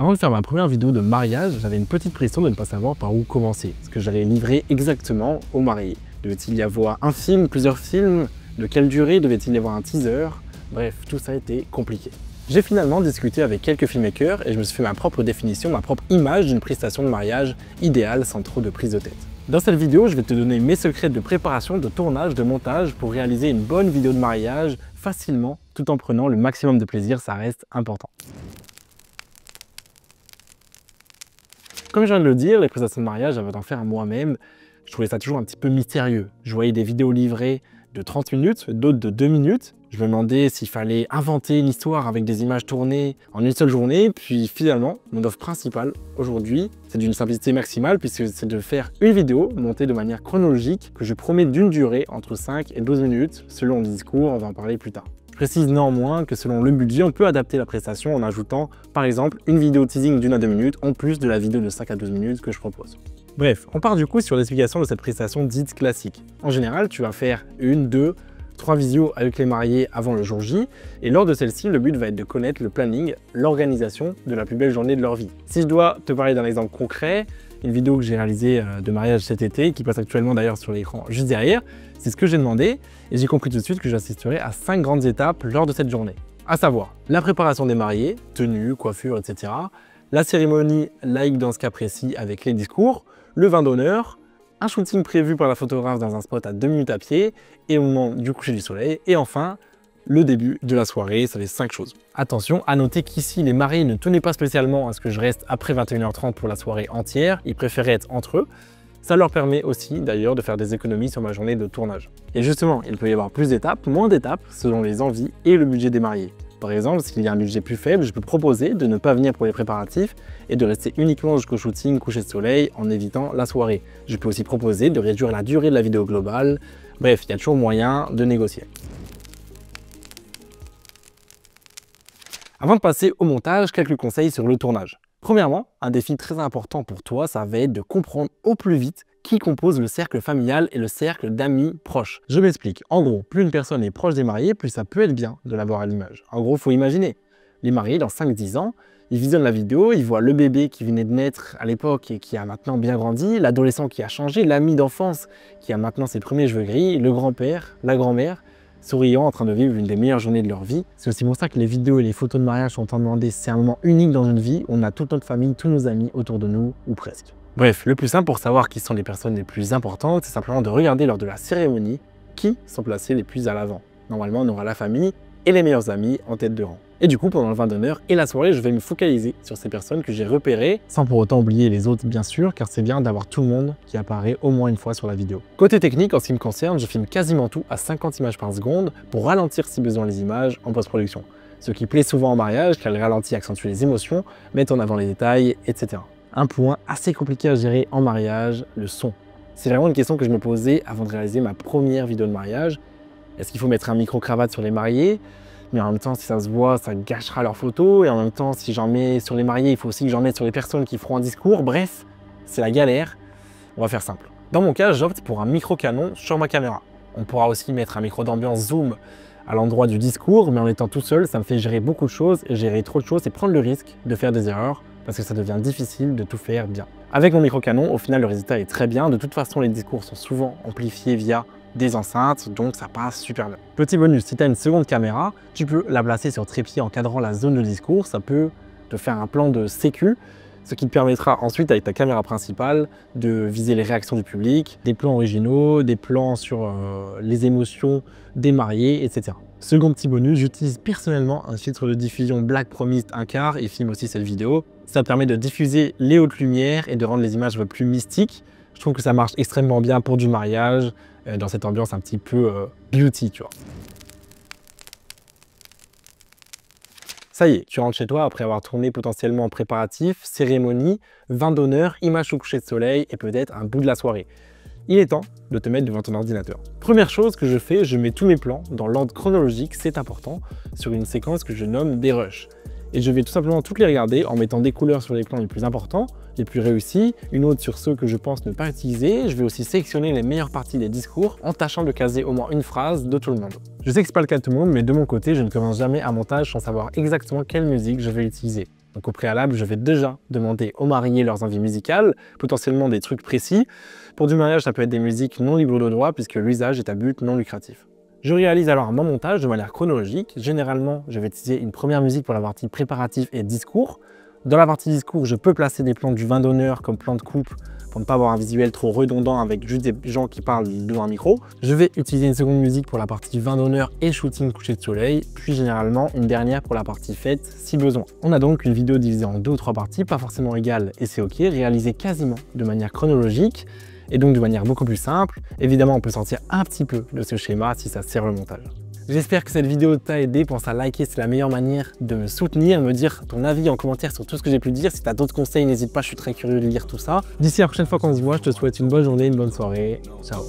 Avant de faire ma première vidéo de mariage, j'avais une petite pression de ne pas savoir par où commencer, ce que j'allais livrer exactement aux mariés. Devait-il y avoir un film, plusieurs films? De quelle durée? Devait-il y avoir un teaser? Bref, tout ça a été compliqué. J'ai finalement discuté avec quelques filmmakers et je me suis fait ma propre définition, ma propre image d'une prestation de mariage idéale sans trop de prise de tête. Dans cette vidéo, je vais te donner mes secrets de préparation, de tournage, de montage pour réaliser une bonne vidéo de mariage facilement, tout en prenant le maximum de plaisir, ça reste important. Comme je viens de le dire, les prestations de mariage, avant d'en faire moi-même, je trouvais ça toujours un petit peu mystérieux. Je voyais des vidéos livrées de 30 minutes, d'autres de 2 minutes. Je me demandais s'il fallait inventer une histoire avec des images tournées en une seule journée. Puis finalement, mon offre principale aujourd'hui, c'est d'une simplicité maximale puisque c'est de faire une vidéo montée de manière chronologique que je promets d'une durée entre 5 et 12 minutes selon le discours, on va en parler plus tard. Je précise néanmoins que selon le budget, on peut adapter la prestation en ajoutant par exemple une vidéo teasing d'1 à 2 minutes en plus de la vidéo de 5 à 12 minutes que je propose. Bref, on part du coup sur l'explication de cette prestation dite classique. En général, tu vas faire 1, 2, 3 visios avec les mariés avant le jour J, et lors de celle-ci, le but va être de connaître le planning, l'organisation de la plus belle journée de leur vie. Si je dois te parler d'un exemple concret, une vidéo que j'ai réalisée de mariage cet été, qui passe actuellement d'ailleurs sur l'écran juste derrière, c'est ce que j'ai demandé, et j'ai compris tout de suite que j'assisterai à 5 grandes étapes lors de cette journée. À savoir, la préparation des mariés, tenue, coiffure, etc., la cérémonie laïque dans ce cas précis avec les discours, le vin d'honneur, un shooting prévu par la photographe dans un spot à 2 minutes à pied et au moment du coucher du soleil, et enfin le début de la soirée, ça fait 5 choses. Attention, à noter qu'ici les mariés ne tenaient pas spécialement à ce que je reste après 21h30 pour la soirée entière, ils préféraient être entre eux. Ça leur permet aussi d'ailleurs de faire des économies sur ma journée de tournage. Et justement, il peut y avoir plus d'étapes, moins d'étapes selon les envies et le budget des mariés. Par exemple, s'il y a un budget plus faible, je peux proposer de ne pas venir pour les préparatifs et de rester uniquement jusqu'au shooting coucher de soleil en évitant la soirée. Je peux aussi proposer de réduire la durée de la vidéo globale. Bref, il y a toujours moyen de négocier. Avant de passer au montage, quelques conseils sur le tournage. Premièrement, un défi très important pour toi, ça va être de comprendre au plus vite qui compose le cercle familial et le cercle d'amis proches. Je m'explique. En gros, plus une personne est proche des mariés, plus ça peut être bien de l'avoir à l'image. En gros, il faut imaginer. Les mariés, dans 5-10 ans, ils visionnent la vidéo, ils voient le bébé qui venait de naître à l'époque et qui a maintenant bien grandi, l'adolescent qui a changé, l'ami d'enfance qui a maintenant ses premiers cheveux gris, le grand-père, la grand-mère, souriant, en train de vivre l'une des meilleures journées de leur vie. C'est aussi pour ça que les vidéos et les photos de mariage sont en demandées. C'est un moment unique dans une vie. On a toute notre famille, tous nos amis autour de nous, ou presque. Bref, le plus simple pour savoir qui sont les personnes les plus importantes, c'est simplement de regarder lors de la cérémonie qui sont placés les plus à l'avant. Normalement, on aura la famille et les meilleurs amis en tête de rang. Et du coup, pendant le vin d'honneur et la soirée, je vais me focaliser sur ces personnes que j'ai repérées, sans pour autant oublier les autres bien sûr, car c'est bien d'avoir tout le monde qui apparaît au moins une fois sur la vidéo. Côté technique, en ce qui me concerne, je filme quasiment tout à 50 images par seconde pour ralentir si besoin les images en post-production. Ce qui plaît souvent en mariage, car le ralenti accentue les émotions, met en avant les détails, etc. Un point assez compliqué à gérer en mariage, le son. C'est vraiment une question que je me posais avant de réaliser ma première vidéo de mariage. Est-ce qu'il faut mettre un micro-cravate sur les mariés? Mais en même temps, si ça se voit, ça gâchera leurs photos. Et en même temps, si j'en mets sur les mariés, il faut aussi que j'en mette sur les personnes qui feront un discours. Bref, c'est la galère. On va faire simple. Dans mon cas, j'opte pour un micro-canon sur ma caméra. On pourra aussi mettre un micro d'ambiance zoom à l'endroit du discours, mais en étant tout seul, ça me fait gérer beaucoup de choses. Et gérer trop de choses, c'est prendre le risque de faire des erreurs, parce que ça devient difficile de tout faire bien. Avec mon micro-canon, au final, le résultat est très bien. De toute façon, les discours sont souvent amplifiés via des enceintes, donc ça passe super bien. Petit bonus, si tu as une seconde caméra, tu peux la placer sur trépied encadrant la zone de discours. Ça peut te faire un plan de sécu, ce qui te permettra ensuite, avec ta caméra principale, de viser les réactions du public, des plans originaux, des plans sur les émotions des mariés, etc. Second petit bonus, j'utilise personnellement un filtre de diffusion Black Promised 1/4 et filme aussi cette vidéo. Ça permet de diffuser les hautes lumières et de rendre les images un peu plus mystiques. Je trouve que ça marche extrêmement bien pour du mariage, dans cette ambiance un petit peu beauty, tu vois. Ça y est, tu rentres chez toi après avoir tourné potentiellement préparatif, cérémonie, vin d'honneur, image au coucher de soleil et peut-être un bout de la soirée. Il est temps de te mettre devant ton ordinateur. Première chose que je fais, je mets tous mes plans dans l'ordre chronologique, c'est important, sur une séquence que je nomme des rushs. Et je vais tout simplement toutes les regarder en mettant des couleurs sur les plans les plus importants, les plus réussis, une autre sur ceux que je pense ne pas utiliser. Je vais aussi sélectionner les meilleures parties des discours en tâchant de caser au moins une phrase de tout le monde. Je sais que c'est pas le cas de tout le monde, mais de mon côté, je ne commence jamais un montage sans savoir exactement quelle musique je vais utiliser. Donc au préalable, je vais déjà demander aux mariés leurs envies musicales, potentiellement des trucs précis. Pour du mariage, ça peut être des musiques non libres de droit puisque l'usage est à but non lucratif. Je réalise alors mon montage de manière chronologique. Généralement, je vais utiliser une première musique pour la partie préparatif et discours. Dans la partie discours, je peux placer des plans du vin d'honneur comme plan de coupe pour ne pas avoir un visuel trop redondant avec juste des gens qui parlent devant un micro. Je vais utiliser une seconde musique pour la partie vin d'honneur et shooting coucher de soleil, puis généralement une dernière pour la partie fête si besoin. On a donc une vidéo divisée en 2 ou 3 parties, pas forcément égales et c'est ok, réalisée quasiment de manière chronologique et donc de manière beaucoup plus simple. Évidemment, on peut sortir un petit peu de ce schéma si ça sert le montage. J'espère que cette vidéo t'a aidé, pense à liker, c'est la meilleure manière de me soutenir, me dire ton avis en commentaire sur tout ce que j'ai pu dire. Si tu as d'autres conseils, n'hésite pas, je suis très curieux de lire tout ça. D'ici la prochaine fois qu'on se voit, je te souhaite une bonne journée, une bonne soirée. Ciao.